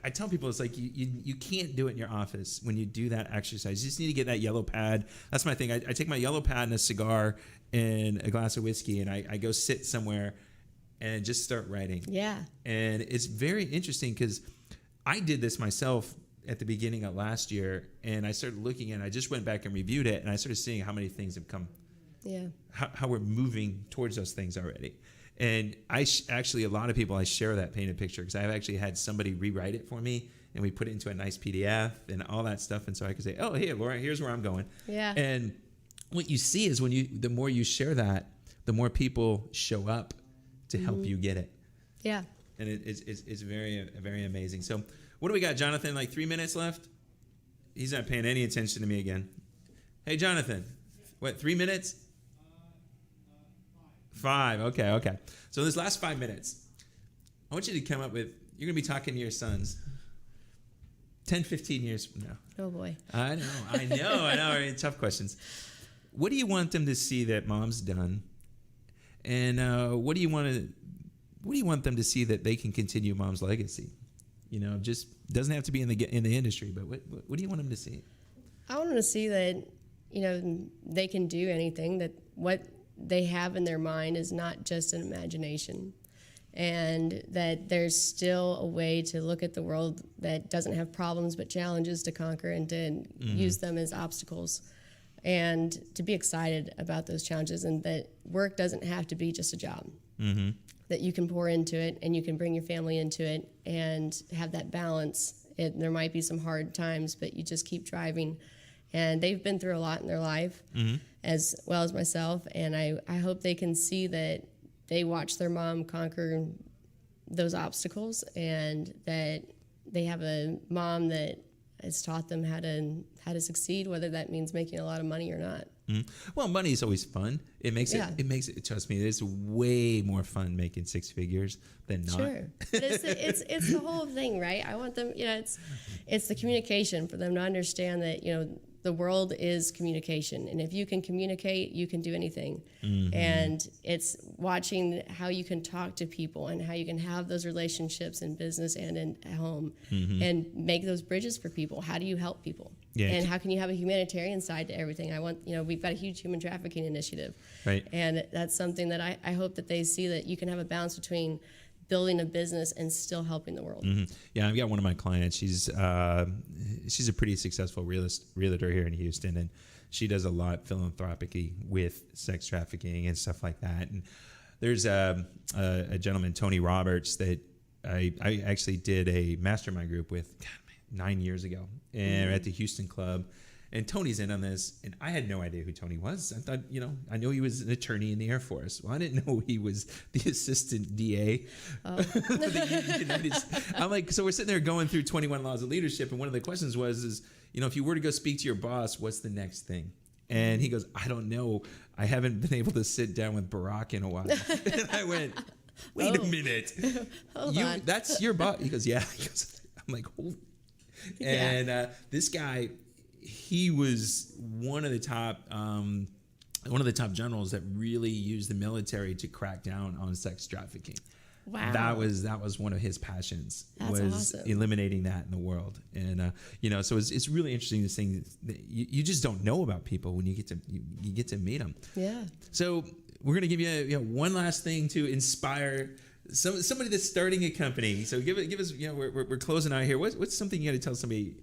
I tell people, it's like you can't do it in your office when you do that exercise. You just need to get that yellow pad. That's my thing. I take my yellow pad and a cigar and a glass of whiskey, and I go sit somewhere and just start writing. Yeah. And it's very interesting because I did this myself at the beginning of last year, and I started looking and I just went back and reviewed it, and I started seeing how many things have come. Yeah. How we're moving towards those things already. And actually, a lot of people, I share that painted picture because I've actually had somebody rewrite it for me, and we put it into a nice PDF and all that stuff. And so I can say, oh, hey, Laura, here's where I'm going. Yeah. And what you see is the more you share that, the more people show up to help you get it. Yeah. And it's very, very amazing. So what do we got, Jonathan? Like 3 minutes left? He's not paying any attention to me again. Hey, Jonathan, what, 3 minutes? 5. Okay. So this last 5 minutes, I want you to come up with, you're going to be talking to your sons 10, 15 years from now. Oh boy. I know. Right? Tough questions. What do you want them to see that mom's done? And what do you want them to see that they can continue mom's legacy? You know, just doesn't have to be in the industry, but what do you want them to see? I want them to see that, you know, they can do anything, that what they have in their mind is not just an imagination, and that there's still a way to look at the world that doesn't have problems but challenges to conquer, and to use them as obstacles, and to be excited about those challenges, and that work doesn't have to be just a job. That you can pour into it and you can bring your family into it and have that balance. There might be some hard times, but you just keep driving. And they've been through a lot in their life, as well as myself. And I hope they can see that they watched their mom conquer those obstacles, and that they have a mom that has taught them how to succeed, whether that means making a lot of money or not. Well, money is always fun. It makes it. Trust me, it's way more fun making 6 figures than not. Sure, but it's the whole thing, right? I want them. You know, it's the communication for them to understand that, you know, the world is communication, and if you can communicate, you can do anything. And it's watching how you can talk to people and how you can have those relationships in business and in home, and make those bridges for people. How do you help people? Yeah. And how can you have a humanitarian side to everything? We've got a huge human trafficking initiative, right? And that's something that I hope that they see, that you can have a balance between building a business and still helping the world. Yeah, I've got one of my clients. She's a pretty successful realtor here in Houston, and she does a lot philanthropically with sex trafficking and stuff like that. And there's a gentleman, Tony Roberts, that I actually did a mastermind group with 9 years ago, and at the Houston Club. And Tony's in on this, and I had no idea who Tony was. I thought, I knew he was an attorney in the Air Force. Well, I didn't know he was the assistant DA. I'm like, so we're sitting there going through 21 laws of leadership, and one of the questions was, if you were to go speak to your boss, what's the next thing? And he goes, I don't know. I haven't been able to sit down with Barack in a while. And I went, wait a minute. Hold on. That's your boss? He goes, yeah. I'm like, holy. And this guy, he was one of the top generals that really used the military to crack down on sex trafficking. Wow, that was one of his passions. That's awesome. Eliminating that in the world. And so it's really interesting, this thing that you just don't know about people when you get to meet them. Yeah. So we're going to give you, one last thing to inspire somebody that's starting a company. So give us, we're closing out here. What's something you got to tell somebody,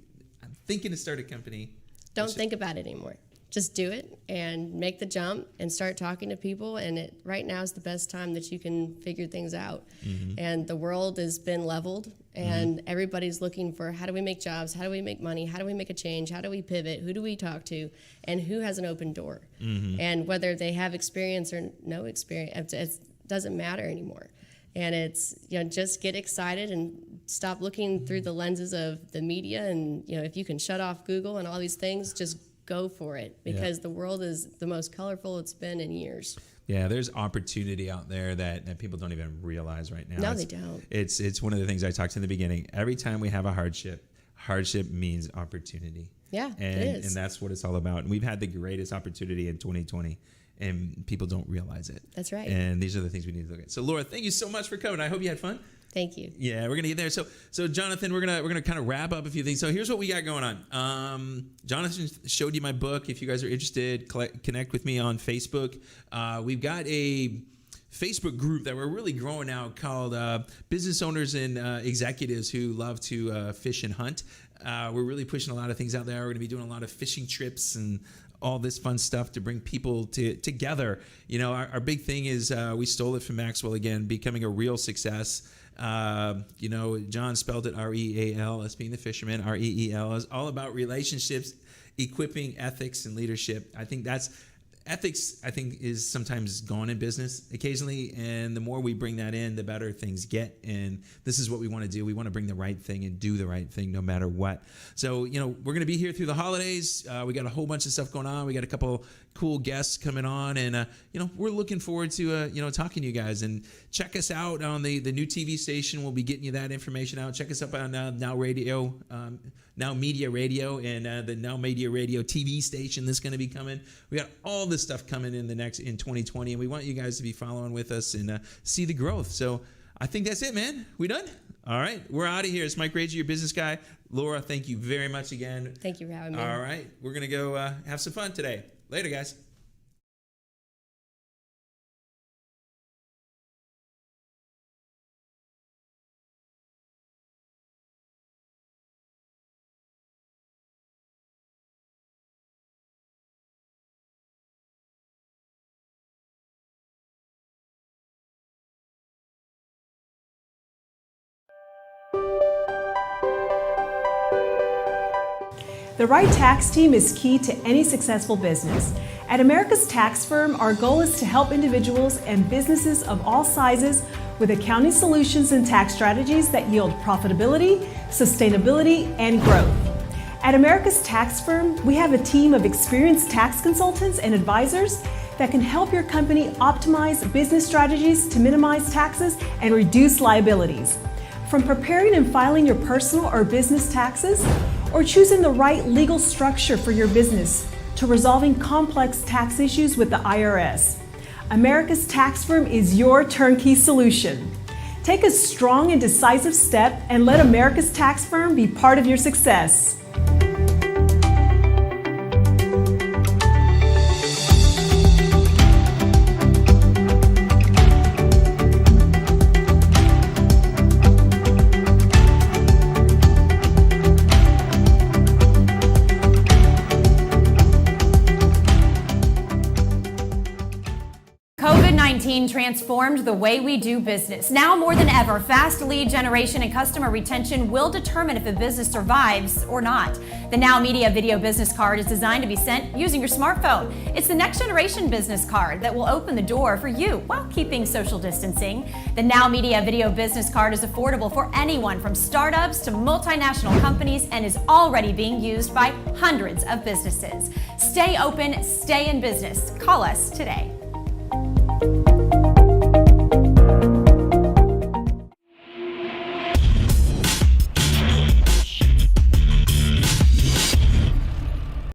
I'm thinking to start a company? Don't think about it anymore. Just do it and make the jump and start talking to people. And right now is the best time that you can figure things out. Mm-hmm. And the world has been leveled, and everybody's looking for, how do we make jobs? How do we make money? How do we make a change? How do we pivot? Who do we talk to? And who has an open door? Mm-hmm. And whether they have experience or no experience, it doesn't matter anymore. And it's, just get excited and stop looking through the lenses of the media. And, if you can shut off Google and all these things, just go for it, because the world is the most colorful it's been in years. Yeah, there's opportunity out there that people don't even realize right now. No, they don't. It's one of the things I talked in the beginning. Every time we have a hardship means opportunity. Yeah, and, it is. And that's what it's all about. And we've had the greatest opportunity in 2020. And people don't realize it. That's right. And these are the things we need to look at. So, Laura, thank you so much for coming. I hope you had fun. Thank you. Yeah, we're gonna get there. So Jonathan, we're gonna kind of wrap up a few things. So here's what we got going on. Jonathan showed you my book. If you guys are interested, connect with me on Facebook. We've got a Facebook group that we're really growing now called Business Owners and Executives Who Love to Fish and Hunt. We're really pushing a lot of things out there. We're gonna be doing a lot of fishing trips and all this fun stuff to bring people together. Our big thing is we stole it from Maxwell again, becoming a real success. John spelled it R-E-A-L, us being the fisherman, R-E-E-L, is all about relationships, equipping ethics and leadership. Ethics is sometimes gone in business occasionally, and the more we bring that in, the better things get. And this is what we want to do. We want to bring the right thing and do the right thing no matter what. So, we're going to be here through the holidays. We got a whole bunch of stuff going on. We got a couple cool guests coming on, and we're looking forward to talking to you guys. And check us out on the new TV station. We'll be getting you that information out. Check us up on Now Radio, Now Media Radio, and the Now Media Radio TV station that's going to be coming. We got all this stuff coming in 2020, and we want you guys to be following with us and see the growth. So I think that's it, man. We done? All right, we're out of here. It's Mike Ragey, your business guy. Laura, thank you very much again. Thank you for having me. All right, we're gonna go have some fun today. Later, guys. The right tax team is key to any successful business. At America's Tax Firm, our goal is to help individuals and businesses of all sizes with accounting solutions and tax strategies that yield profitability, sustainability, and growth. At America's Tax Firm, we have a team of experienced tax consultants and advisors that can help your company optimize business strategies to minimize taxes and reduce liabilities. From preparing and filing your personal or business taxes, or choosing the right legal structure for your business, to resolving complex tax issues with the IRS, America's Tax Firm is your turnkey solution. Take a strong and decisive step and let America's Tax Firm be part of your success. COVID-19 transformed the way we do business. Now more than ever, fast lead generation and customer retention will determine if a business survives or not. The Now Media Video Business Card is designed to be sent using your smartphone. It's the next generation business card that will open the door for you while keeping social distancing. The Now Media Video Business Card is affordable for anyone from startups to multinational companies and is already being used by hundreds of businesses. Stay open, stay in business. Call us today.